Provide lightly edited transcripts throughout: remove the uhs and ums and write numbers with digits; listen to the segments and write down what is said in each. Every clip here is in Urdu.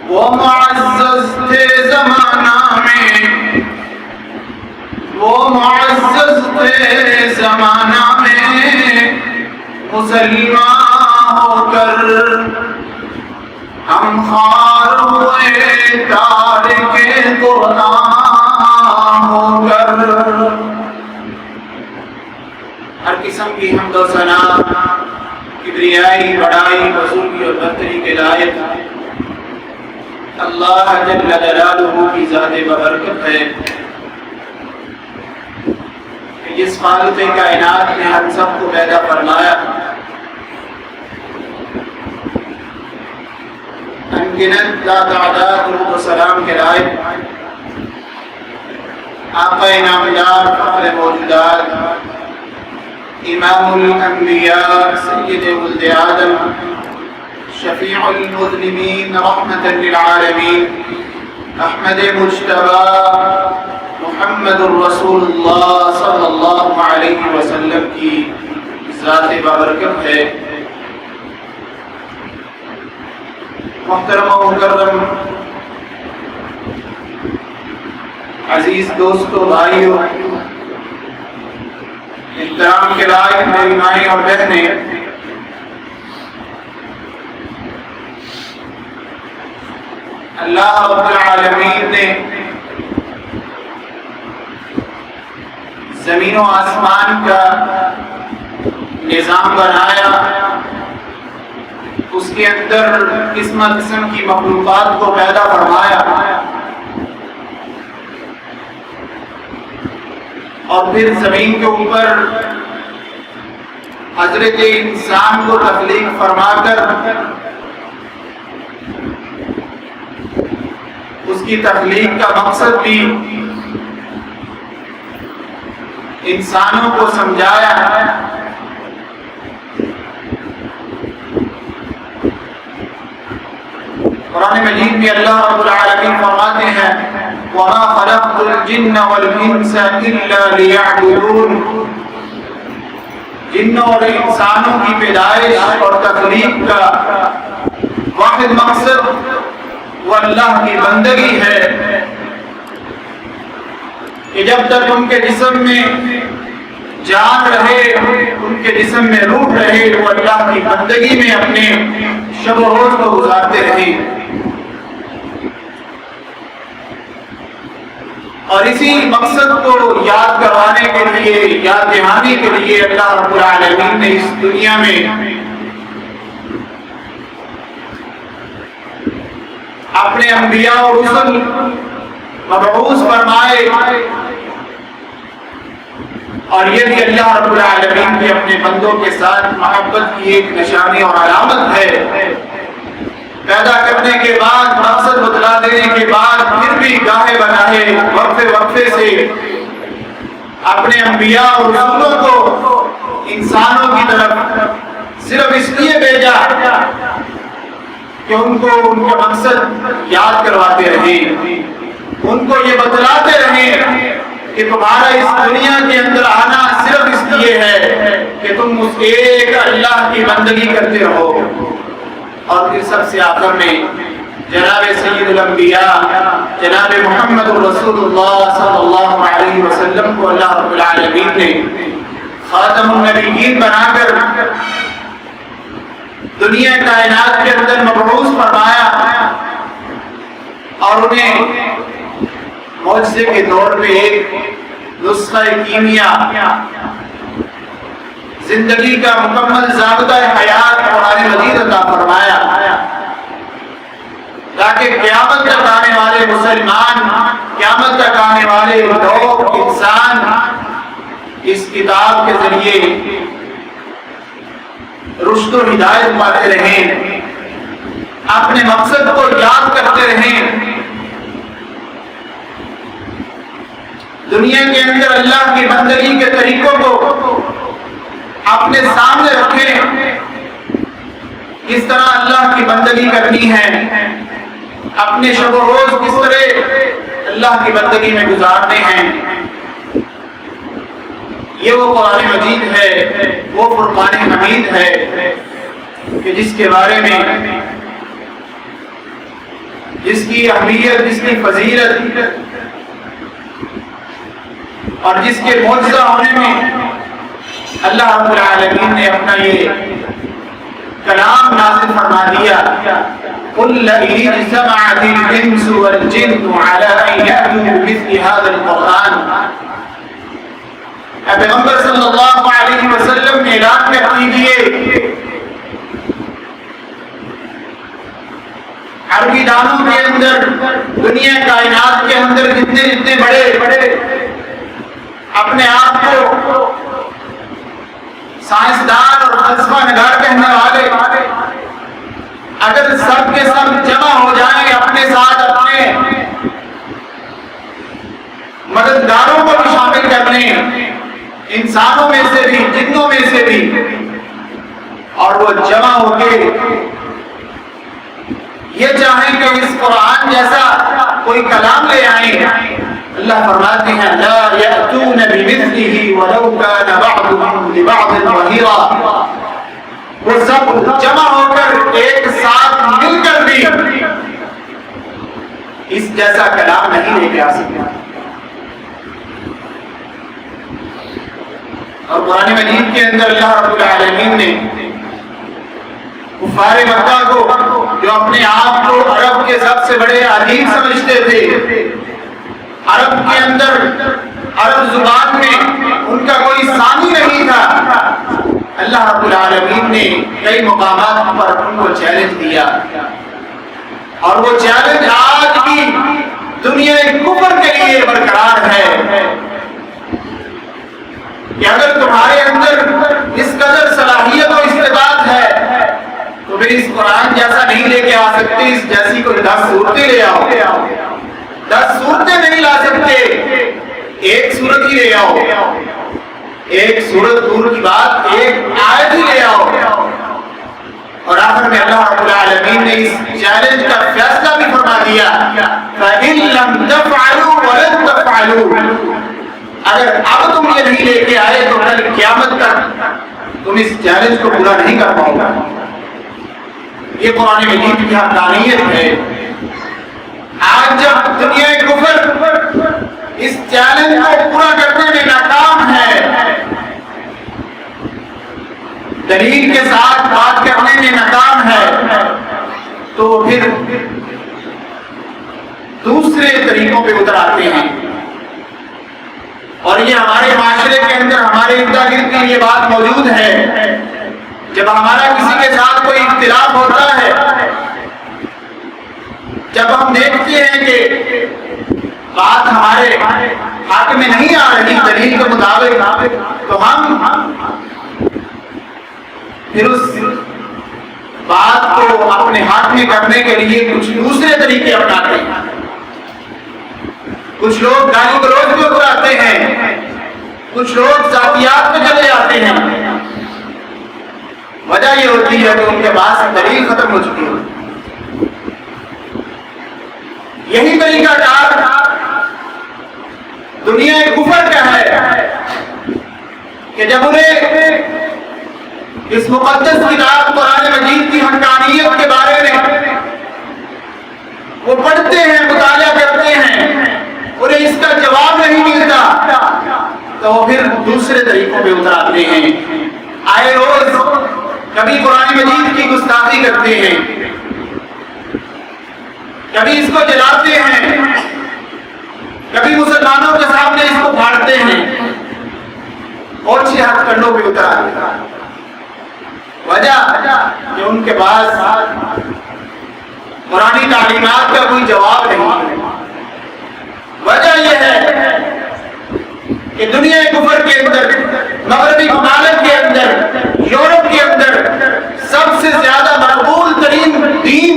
وہ معزز تھے زمانہ میں، وہ معزز تھے زمانہ میں، مسلمان ہو کر ہم خوار ہوئے تارک قرآن ہو کر۔ ہر قسم کی حمد و ثنا، کبریائی، بڑائی، بزرگی اور برتری کے لائق اللہ جل جلالہ کی ذات ببرکت ہے کہ جس خالق کائنات نے ہم سب کو پیدا فرمایا، انگنت لا تعداد درود و سلام کے لائق آقا نامدار، فخر موجودات، امام الانبیاء، سید ولد آدم، شفیع المذنبین، رحمت للعالمین، احمد مجتبی محمد الرسول اللہ صلی اللہ علیہ وسلم کی ذات بابرکت ہے۔ محترم و مکرم عزیز دوستو، بھائیو، احترام کے لائق میری مائیں اور بہنیں، اللہ رب العالمین نے زمین و آسمان کا نظام بنایا، اس کے اندر قسم قسم کی مخلوقات کو پیدا فرمایا، اور پھر زمین کے اوپر حضرت انسان کو تخلیق فرما کر اس کی تخلیق کا مقصد بھی انسانوں کو سمجھایا۔ قرآن مجید میں اللہ رب العالمین فرماتے ہیں وَمَا خَلَقْتُ الْجِنَّ وَالْإِنسَ إِلَّا لِيَعْبُدُونَ، جنوں اور انسانوں کی پیدائش اور تخلیق کا واحد مقصد وہ اللہ کی بندگی ہے کہ جب تک ان کے جسم میں جان رہے، ان کے جسم میں روح رہے، وہ اللہ کی بندگی میں اپنے شب و روز کو گزارتے رہیں۔ اور اسی مقصد کو یاد کروانے کے لیے، یاد دہانی کے لیے اللہ رب العالمین نے اس دنیا میں اپنے انبیاء اور رسل مبعوث فرمائے، اور یہ بھی اللہ رب العالمین کی اپنے بندوں کے ساتھ محبت کی ایک نشانی اور علامت ہے۔ پیدا کرنے کے بعد، مقصد بتلا دینے کے بعد، پھر بھی گاہے بناہے وقفے سے اپنے انبیاء اور رسولوں کو انسانوں کی طرف صرف اس لیے بھیجا کہ ان کو ان کا مقصد یاد کرواتے رہیں، ان کو یہ بتلاتے رہیں کہ تمہارا اس دنیا کے اندر آنا صرف اس لیے ہے کہ تم اس ایک اللہ کی بندگی کرتے رہو۔ اور پھر سب سے آخر میں جناب سید الانبیاء جناب محمد رسول اللہ صلی اللہ علیہ وسلم کو اللہ رب العالمین نے خاتم النبیین بنا کر دنیا کائنات کے اندر مبعوث فرمایا، اور انہیں معجزے کے طور پہ ایک نسخہ کیمیا، زندگی کا مکمل ضابطہ حیات قرآن مجید عطا فرمایا، تاکہ قیامت تک آنے والے مسلمان، قیامت تک آنے والے لوگ، انسان اس کتاب کے ذریعے رشد و ہدایت پاتے رہیں، اپنے مقصد کو یاد کرتے رہیں، دنیا کے اندر اللہ کی بندگی کے طریقوں کو اپنے سامنے رکھیں، کس طرح اللہ کی بندگی کرنی ہے، اپنے شب و روز کس طرح اللہ کی بندگی میں گزارنے ہیں۔ یہ وہ قرآن مجید ہے، وہ فرقان حمید ہے کہ جس کے بارے میں جس کی اہمیت، جس کی فضیلت اور جس کے معجزہ ہونے میں اللہ رب العالمین نے اپنا یہ کلام نازل فرما دیا. قل لئن اجتمعت الانس والجن على ان يأتوا بمثل هذا القرآن. پیغمبر صلی اللہ علیہ وسلم نے اعلان کر دیجیے عربی دانوں کے اندر، دنیا کائنات کے اندر جتنے بڑے اپنے آپ کو سائنسدان اور فلسفہ نگار کہنے والے، اگر سب کے سب جمع ہو جائیں اپنے ساتھ اپنے مددگاروں کو بھی شامل کر لیں، انسانوں میں سے بھی، جنوں میں سے بھی، اور وہ جمع ہو کے یہ چاہیں کہ اس قرآن جیسا کوئی کلام لے آئیں، اللہ فرماتے ہیں لا یأتون بمثلہ ولو کان بعضهم لبعض ظہیرا. وہ سب جمع ہو کر ایک ساتھ مل کر بھی اس جیسا کلام نہیں لے کے آ سکتے. اور قرآن مجید کے اندر اللہ رب العالمین نے کفار مکہ کو، جو اپنے آپ کو عرب کے سب سے بڑے عظیم سمجھتے تھے، عرب کے اندر عرب زبان میں ان کا کوئی ثانی نہیں تھا، اللہ رب العالمین نے کئی مقامات پر ان کو چیلنج دیا. اور وہ چیلنج آج بھی دنیا کفر کے لیے برقرار ہے کہ اگر تمہارے اندر اس قدر صلاحیت و استعداد ہے تو پھر اس قرآن جیسا نہیں لے کے آ سکتے، اس جیسی کوئی 10 صورتیں لے آؤ. 10 صورتیں نہیں لا سکتے، ایک صورت ہی لے آؤ، ایک صورت دور کی بات، ایک آیت ہی لے آؤ. اور آخر میں اللہ رب العالمین نے اس چیلنج کا فیصلہ بھی فرما دیا فَإِن لَمْ تَفْعَلُوا وَلَن تَفْعَلُوا. اگر اب تم یہ نہیں لے کے آئے تو کل قیامت تک تم اس چیلنج کو پورا نہیں کر پاؤ گے. یہ قرآن مجید کی حقانیت ہے. آج جب دنیا کفر اس چیلنج کو پورا کرنے میں ناکام ہے، دلیل کے ساتھ بات کرنے میں ناکام ہے، تو پھر دوسرے طریقوں پہ اتر آتے ہیں. اور یہ ہمارے معاشرے کے اندر، ہمارے ارد گرد کی یہ بات موجود ہے. جب ہمارا کسی کے ساتھ کوئی اختلاف ہوتا ہے، جب ہم دیکھتے ہیں کہ بات ہمارے حق میں نہیں آ رہی دلیل کے مطابق، تو ہم پھر اس بات کو اپنے ہاتھ میں کرنے کے لیے کچھ دوسرے طریقے اپناتے ہیں. کچھ لوگ گالی گلوچ پہ اتراتے ہیں، کچھ لوگ ذاتیات پہ چلے جاتے ہیں. وجہ یہ ہوتی ہے کہ ان کے پاس دلیل ختم ہو چکی ہے. یہی طریقہ کار دنیا کفر کا ہے کہ جب انہیں اس مقدس کتاب قرآن مجید کی حقانیت کے بارے میں وہ پڑھتے ہیں، مطالعہ کرتے ہیں، انہیں اس کا جواب نہیں ملتا تو وہ پھر دوسرے طریقوں پہ اتر آتے ہیں. آئے روز کبھی قرآن مجید کی گستاخی کرتے ہیں، کبھی اس کو جلاتے ہیں، کبھی مسلمانوں کے سامنے اس کو پھاڑتے ہیں، اور چھ ہاتھ کنڈوں پہ اتر آتے ہیں. وجہ کہ ان کے پاس قرآنی تعلیمات کا کوئی جواب نہیں. وجہ یہ ہے کہ دنیا کفر کے اندر، مغربی ممالک کے اندر، یورپ کے اندر سب سے زیادہ مقبول ترین دین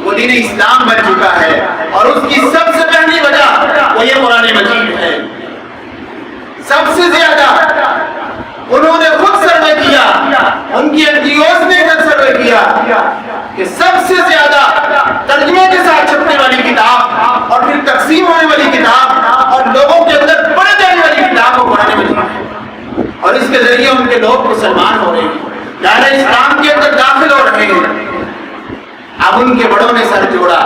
وہ دین اسلام بن چکا ہے. اور اس کی سب سے پہلی وجہ وہ یہ قرآن مجید ہے. سب سے زیادہ انہوں نے خود سروے کیا، ان کی NGOs نے خود سروے کیا کہ سب سے زیادہ ترجمے کے ساتھ چھپنے والی کتاب اور پھر تقسیم ہونے والی کتاب اور لوگوں کے اندر پڑھے جانے والی کتاب کو قرآن مجید ہے. اور اس کے ذریعے ان کے لوگ مسلمان ہو رہے ہیں، دائرہ اسلام کے اندر داخل ہو رہے ہیں. اب ان کے بڑوں نے سر جوڑا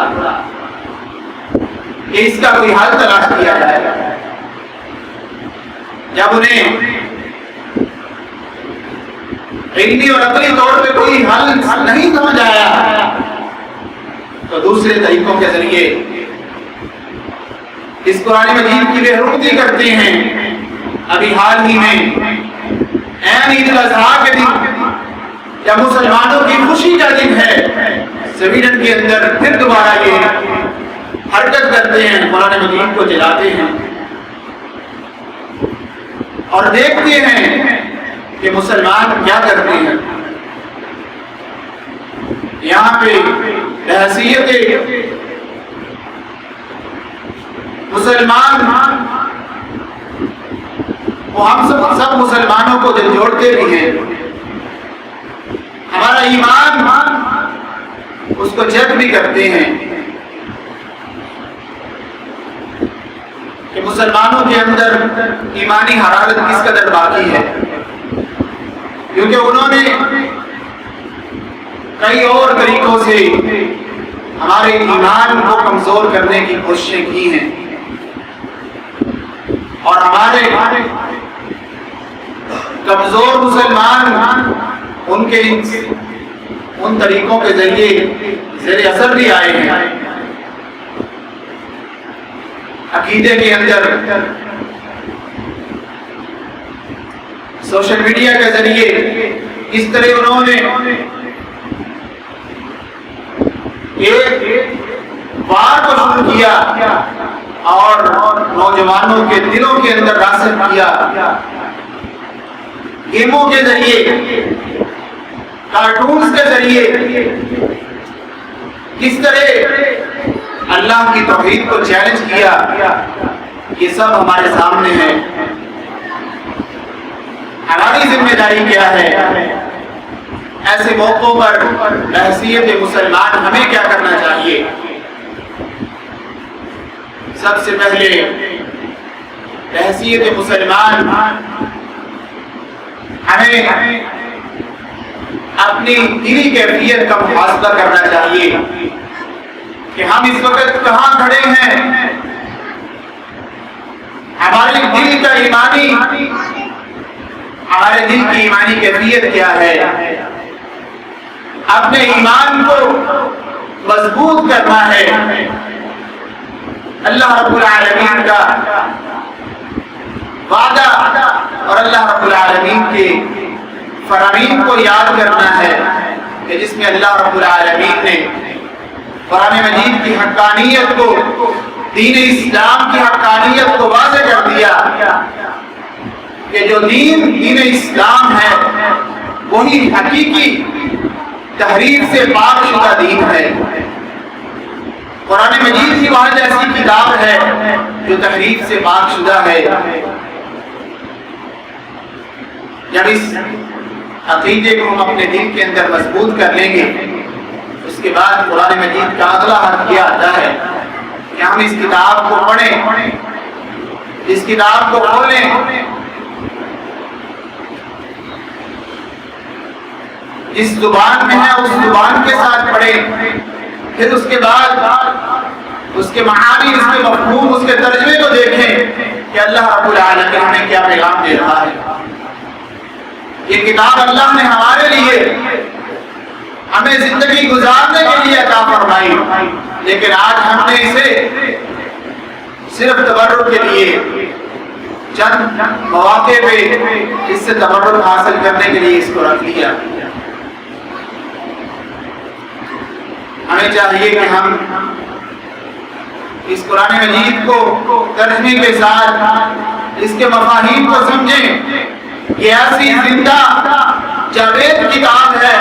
کہ اس کا کوئی حل تلاش کیا جائے۔ جب انہیں علمی اور عقلی طور پہ کوئی حل نہیں سمجھ آیا تو دوسرے طریقوں کے ذریعے اس قرآن مجید کی بےحرمتی کرتے ہیں۔ ابھی حال ہی میں عین عید الاضحیٰ کے دن جب مسلمانوں کی خوشی کا دن ہے، سویڈن کے اندر پھر دوبارہ یہ حرکت کرتے ہیں، قرآن مجید کو جلاتے ہیں اور دیکھتے ہیں کہ مسلمان کیا کرتے ہیں۔ یہاں پہ بحیثیت مسلمان وہ ہم سب مسلمانوں کو دل جوڑتے بھی ہیں، ہمارا ایمان اس کو چیک بھی کرتے ہیں کہ مسلمانوں کے اندر ایمانی حرارت کس قدر باقی ہے، کیونکہ انہوں نے کئی اور طریقوں سے ہمارے ایمان کو کمزور کرنے کی کوششیں کی ہیں، اور ہمارے کمزور مسلمان ان کے ان طریقوں کے ذریعے زیر اثر بھی آئے ہیں۔ عقیدے کے اندر سوشل میڈیا کے ذریعے اس طرح انہوں نے ایک وار کو شروع کیا اور نوجوانوں کے دلوں کے اندر راسخ کیا، گیموں کے ذریعے، کارٹونز کے ذریعے کس طرح اللہ کی توحید کو چیلنج کیا، یہ سب ہمارے سامنے ہے۔ ہماری ذمہ داری کیا ہے؟ ایسے موقعوں پر بحیثیت مسلمان ہمیں کیا کرنا چاہیے؟ سب سے پہلے بحیثیت مسلمان ہمیں اپنی دلی کیفیت کا محاسبہ کرنا چاہیے کہ ہم اس وقت کہاں کھڑے ہیں، ہمارے دل کا ہمارے دل کی ایمانی کیفیت کیا ہے۔ اپنے ایمان کو مضبوط کرنا ہے۔ اللہ رب العالمین کا وعدہ اور اللہ رب العالمین کے فرامین کو یاد کرنا ہے کہ جس میں اللہ رب العالمین نے قرآن مجید کی حقانیت کو، دین اسلام کی حقانیت کو واضح کر دیا کہ جو دین اسلام ہے وہی حقیقی تحریف سے پاک شدہ دین ہے۔ قرآن مجید ہی واحد ایسی کتاب ہے جو تحریف سے پاک شدہ ہے۔ جب اس عقیدے کو ہم اپنے دل کے اندر مضبوط کر لیں گے، اس کے بعد قرآن مجید کا اگلا حق یہ آتا ہے کہ ہم اس کتاب کو پڑھیں، اس کتاب کو کھولیں، جس زبان میں ہے اس زبان کے ساتھ پڑھیں، پھر اس کے بعد اس کے معانی، اس کے مفہوم، اس کے ترجمے کو دیکھیں کہ اللہ رب العالمین ہمیں کیا پیغام دے رہا ہے۔ یہ کتاب اللہ نے ہمارے لیے ہمیں زندگی گزارنے کے لیے عطا فرمائی، لیکن آج ہم نے اسے صرف تبرک کے لیے چند مواقع پہ اس سے تبرک حاصل کرنے کے لیے اس کو رکھ لیا۔ ہمیں چاہیے کہ ہم اس قرآن مجید کو ترجمے کے ساتھ اس کے مفاہیم کو سمجھیں۔ یہ ایسی زندہ جاوید کتاب ہے،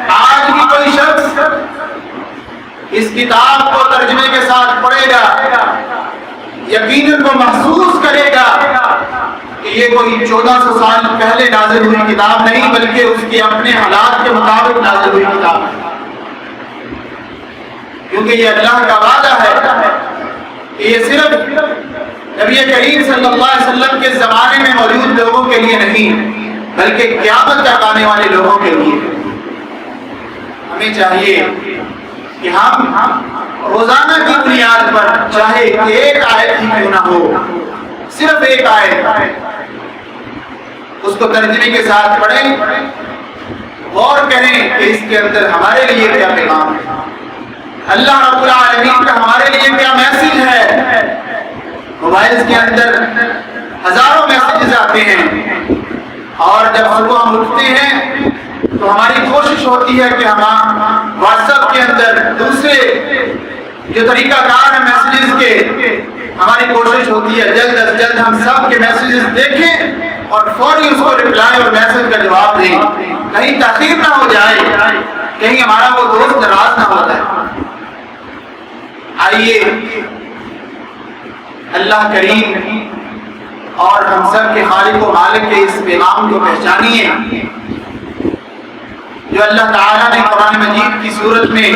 آج بھی کوئی شخص اس کتاب کو ترجمے کے ساتھ پڑھے گا، یقیناً وہ محسوس کرے گا کہ یہ کوئی 1400 سال پہلے نازل ہوئی کتاب نہیں، بلکہ اس کے اپنے حالات کے مطابق نازل ہوئی کتاب ہے، کیونکہ یہ اللہ کا وعدہ ہے کہ یہ صرف نبی کریم صلی اللہ علیہ وسلم کے زمانے میں موجود لوگوں کے لیے نہیں، بلکہ قیامت تک آنے والے لوگوں کے لیے۔ ہمیں چاہیے کہ ہم روزانہ کی بنیاد پر چاہے ایک آیت ہی کیوں نہ ہو، صرف ایک آیت، اس کو ترجمے کے ساتھ پڑھیں، غور کریں کہ اس کے اندر ہمارے لیے کیا پیغام ہے، اللہ رب العالمین کا ہمارے لیے کیا میسج ہے۔ موبائل کے اندر ہزاروں میسیجز آتے ہیں، اور جب صبح ہم اٹھتے ہیں تو ہماری کوشش ہوتی ہے کہ ہم واٹس ایپ کے اندر دوسرے جو طریقہ کار ہے میسیجز کے، ہماری کوشش ہوتی ہے جلد از جلد ہم سب کے میسیجز دیکھیں اور فوری اس کو رپلائی اور میسج کا جواب دیں، کہیں تاخیر نہ ہو جائے، کہیں ہمارا وہ دوست ناراض نہ ہو جائے۔ آئیے اللہ کریم اور ہم سب کے خالق و مالک کے اس پیغام کو پہچانیے جو اللہ تعالیٰ نے قرآن مجید کی صورت میں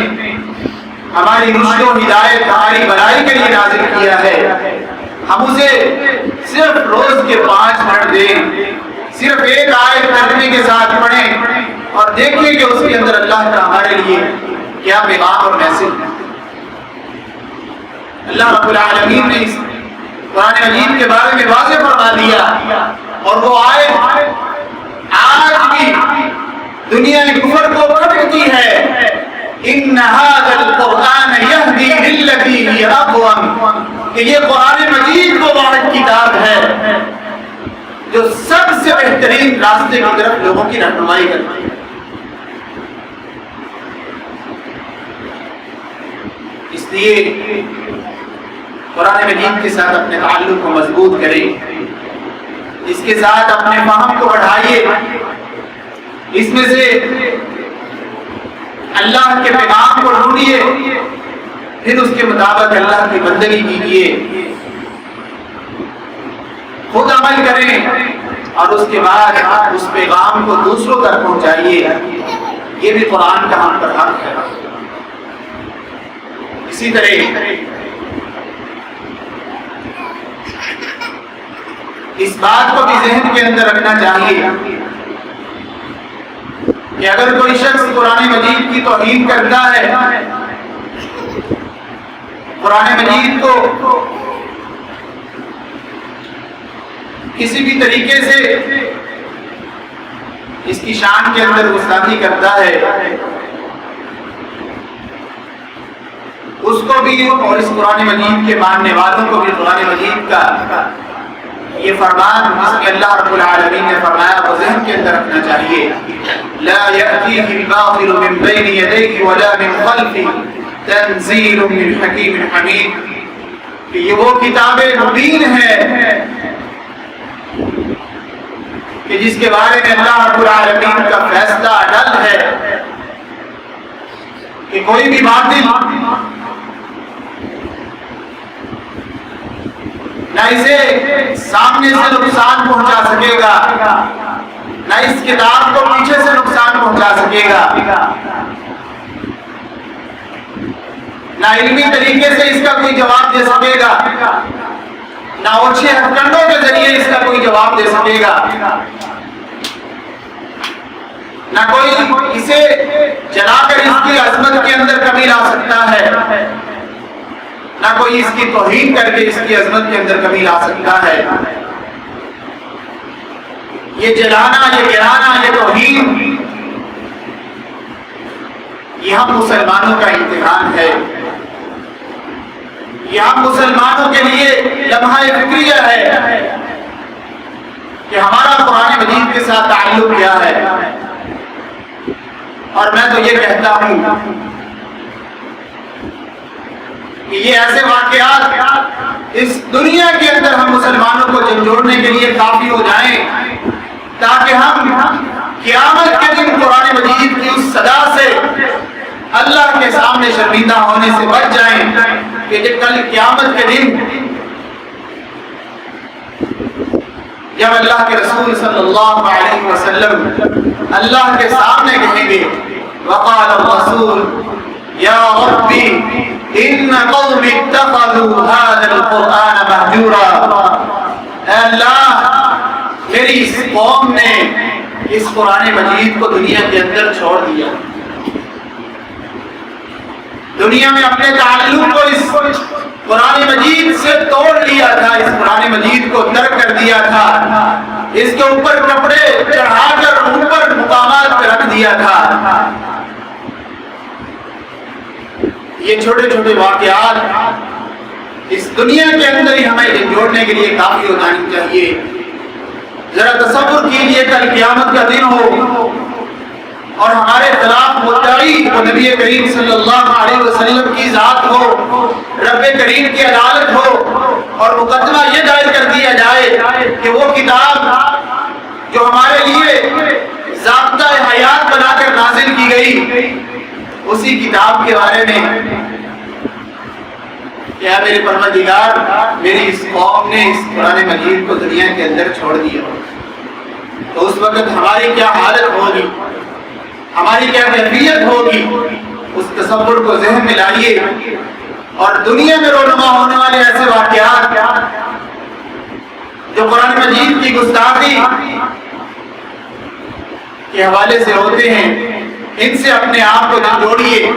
ہماری رشد و ہدایت، ہماری بھلائی کے لیے نازل کیا ہے۔ ہم اسے صرف روز کے 5 منٹ دیں، صرف ایک آیت ترجمے کے ساتھ پڑھیں اور دیکھیں کہ اس کے اندر اللہ کا ہمارے لیے کیا پیغام اور میسج ہے۔ اللہ رب العالمین نے اس قرآن مجید کے بارے میں واضح فرما دیا، اور وہ آیت آج بھی دنیا کفر کو پکڑتی ہے، ان ھذا القرآن یہدی للتی ہی اقوم، کہ یہ قرآن مجید وہ واحد کتاب ہے جو سب سے بہترین راستے کی طرف لوگوں کی رہنمائی کرتی ہے۔ اس لیے قرآن مجید کے ساتھ اپنے تعلق کو مضبوط کریں، اس کے ساتھ اپنے فہم کو بڑھائیے، اس میں سے اللہ کے پیغام کو ڈھونڈیے، پھر اس کے مطابق اللہ کی بندگی کیجیے، خود عمل کریں اور اس کے بعد اس پیغام کو دوسروں تک پہنچائیے۔ یہ بھی قرآن کا ہم پر حق ہے۔ اسی طرح اس بات کو بھی ذہن کے اندر رکھنا چاہیے کہ اگر کوئی شخص قرآن مجید کی توہین کرتا ہے، قرآن مجید کو کسی بھی طریقے سے اس کی شان کے اندر گستاخی کرتا ہے، اس کو بھی اور اس قرآن مجید کے ماننے والوں کو بھی قرآن مجید کا یہ فرمان جس میں اللہ رب العالمین نے فرمایا وہ ذہن کے اندر رکھنا چاہیے۔ لا یأتیہ الباطل من بین یدیہ ولا من خلفہ تنزیل من حکیم حمید، کہ یہ وہ کتاب مبین ہے کہ جس کے بارے میں اللہ رب العالمین کا فیصلہ عدل ہے کہ کوئی بھی باطل نہ اسے سامنے سے نقصان پہنچا سکے گا، نہ اس کتاب کو پیچھے سے نقصان پہنچا سکے گا، نہ علمی طریقے سے اس کا کوئی جواب دے سکے گا، نہ اوچھے ہتھ کنڈوں کے ذریعے اس کا کوئی جواب دے سکے گا، نہ کوئی اسے جلا کر اس کی عظمت کے اندر کمی لا سکتا ہے، نہ کوئی اس کی توہین کر کے اس کی عظمت کے اندر کمی لا سکتا ہے۔ یہ جلانا، یہ گرانا، یہ توہین، یہ ہم مسلمانوں کا امتحان ہے، یہ ہم مسلمانوں کے لیے لمحہ فکریہ ہے کہ ہمارا قرآن مجید کے ساتھ تعلق کیا ہے۔ اور میں تو یہ کہتا ہوں کہ یہ ایسے واقعات اس دنیا کے اندر ہم مسلمانوں کو جھنجھوڑنے کے لیے کافی ہو جائیں تاکہ ہم قیامت کے دن قرآن مجید کی اس صدا سے اللہ کے سامنے شرمندہ ہونے سے بچ جائیں کہ جب کل قیامت کے دن جب اللہ کے رسول صلی اللہ علیہ وسلم اللہ کے سامنے کہیں گے وقال الرسول یا ربی ان قوم اتخذوا هذا القرآن مہجورا، اے اللہ میری اس قوم نے اس قرآن مجید کو دنیا کے اندر چھوڑ دیا، دنیا میں اپنے تعلق کو اس قرآن مجید سے توڑ لیا تھا، اس قرآن مجید کو ترک کر دیا تھا، اس کے اوپر کپڑے چڑھا کر اوپر مقامات پہ رکھ دیا تھا۔ یہ چھوٹے چھوٹے واقعات اس دنیا کے اندر ہی ہمیں جوڑنے کے لیے کافی ہو جانی چاہیے۔ ذرا تصور کیجیے کل قیامت کا دن ہو اور ہمارے خلاف مدعی وہ نبی کریم صلی اللہ علیہ وسلم کی ذات ہو، رب کریم کی عدالت ہو، اور مقدمہ یہ دائر کر دیا جائے کہ وہ کتاب جو ہمارے لیے ضابطہ حیات بنا کر نازل کی گئی، اسی کتاب کے بارے میں کیا میرے پروردگار میری اس قوم نے اس قرآن مجید کو دنیا کے اندر چھوڑ دیا، تو اس وقت ہماری کیا حالت ہوگی، ہماری کیا کیفیت ہوگی؟ اس تصور کو ذہن میں لائیے اور دنیا میں رونما ہونے والے ایسے واقعات جو قرآن مجید کی گستاخی کے حوالے سے ہوتے ہیں، ان سے اپنے آپ کو جوڑیے۔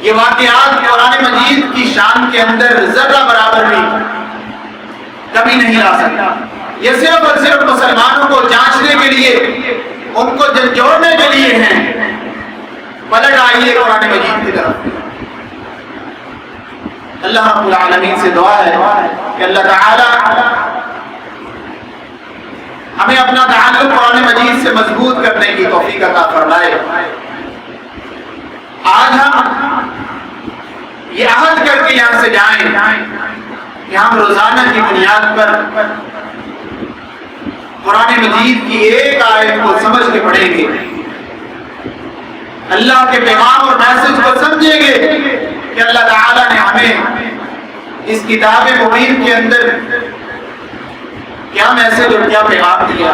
یہ واقعات قرآن مجید کی شان کے اندر ذرہ برابر بھی کمی نہیں لا سکتا۔ یہ صرف اور صرف مسلمانوں کو جانچنے کے لیے، ان کو جھنجھوڑنے کے لیے ہیں۔ پلٹ آئیے قرآن مجید کی طرف۔ اللہ رب العالمین سے دعا ہے کہ اللہ تعالی ہمیں اپنا تعلق قرآن مجید سے مضبوط کرنے کی توفیق عطا فرمائے۔ آج ہم یہ عہد کر کے یہاں سے جائیں کہ ہم روزانہ کی بنیاد پر قرآن مجید کی ایک آیت کو سمجھ کے پڑھیں گے، اللہ کے پیغام اور میسج کو سمجھیں گے کہ اللہ تعالیٰ نے ہمیں اس کتاب مبین کے اندر کیا میسج اور کیا پیغام دیا۔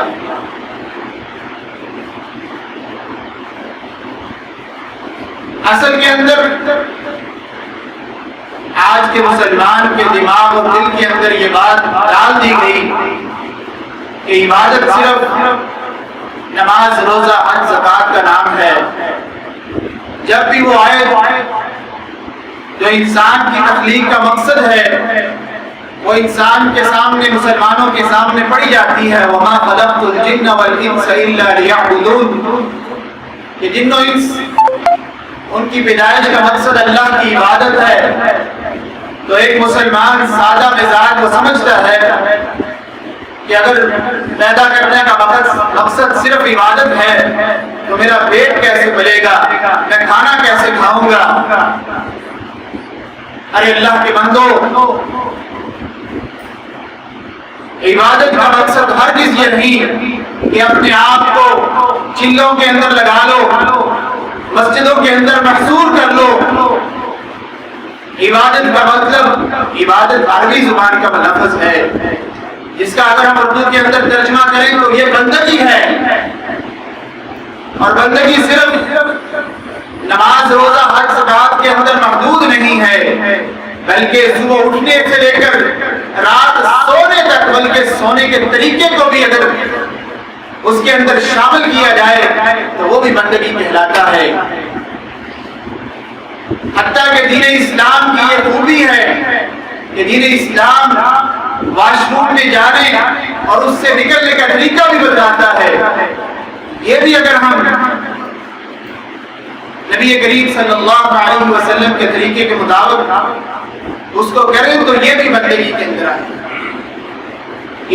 اصل کے اندر آج کے مسلمان کے دماغ اور دل کے اندر یہ بات ڈال دی گئی کہ عبادت صرف نماز، روزہ، حج، زکوٰۃ کا نام ہے۔ جب بھی وہ آیت جو انسان کی تخلیق کا مقصد ہے وہ انسان کے سامنے، مسلمانوں کے سامنے پڑھی جاتی ہے، وَمَا خَلَقْتُ الْجِنَّ وَالْإِنسَ إِلَّا لِيَعْبُدُونِ، کہ جن و انس ان کی پیدائش کا مقصد اللہ کی عبادت ہے، تو ایک مسلمان سادہ مزاج کو سمجھتا ہے کہ اگر پیدا کرنے کا مقصد صرف عبادت ہے تو میرا پیٹ کیسے پلے گا، میں کھانا کیسے کھاؤں گا۔ ارے اللہ کے بندو، عبادت کا مقصد ہرگز یہ نہیں کہ اپنے آپ کو چلوں کے اندر لگا لو، مسجدوں کے اندر محصور کر لو۔ عبادت کا مطلب، عبادت عربی زبان کا لفظ ہے جس کا اگر ہم اردو کے اندر ترجمہ کریں تو یہ بندگی ہے، اور بندگی صرف نماز، روزہ، حج، زکوٰۃ کے اندر محدود نہیں ہے، بلکہ صبح اٹھنے سے لے کر رات سونے تک، بلکہ سونے کے طریقے کو بھی اگر اس کے اندر شامل کیا جائے تو وہ بھی بندگی کہلاتا ہے۔ حتیٰ کہ دین اسلام کی یہ خوبی ہے کہ دین اسلام واش روم میں جانے اور اس سے نکلنے کا طریقہ بھی بتاتا ہے۔ یہ بھی اگر ہم نبی کریم صلی اللہ علیہ وسلم کے طریقے کے مطابق اس کو کریں تو یہ بھی بندگی کے اندر آئے۔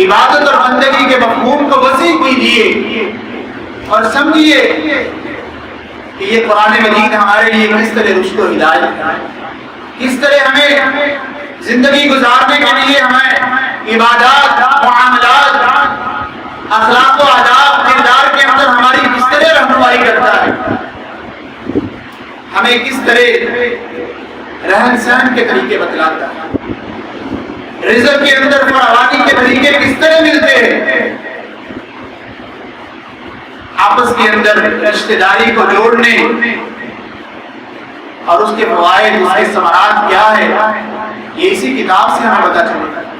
عبادت اور بندگی کے مفہوم کو وسیع کیجیے اور سمجھیے کہ یہ قرآن مجید ہمارے لیے کس طرح رشد و ہدایت ہے، کس طرح ہمیں زندگی گزارنے کے لیے ہمیں عبادات، معاملات، اخلاق و آداب، کردار کے اندر ہماری کس طرح رہنمائی کرتا ہے، ہمیں کس طرح رہن سہن کے طریقے بتلاتا ہے، رزق کے اندر فراوانی کے طریقے کس طرح ملتے ہیں، آپس کے اندر رشتہ داری کو جوڑنے اور اس کے فوائد، اس کے ثمرات کیا ہے، یہ اسی کتاب سے ہمیں پتہ چلتا ہے۔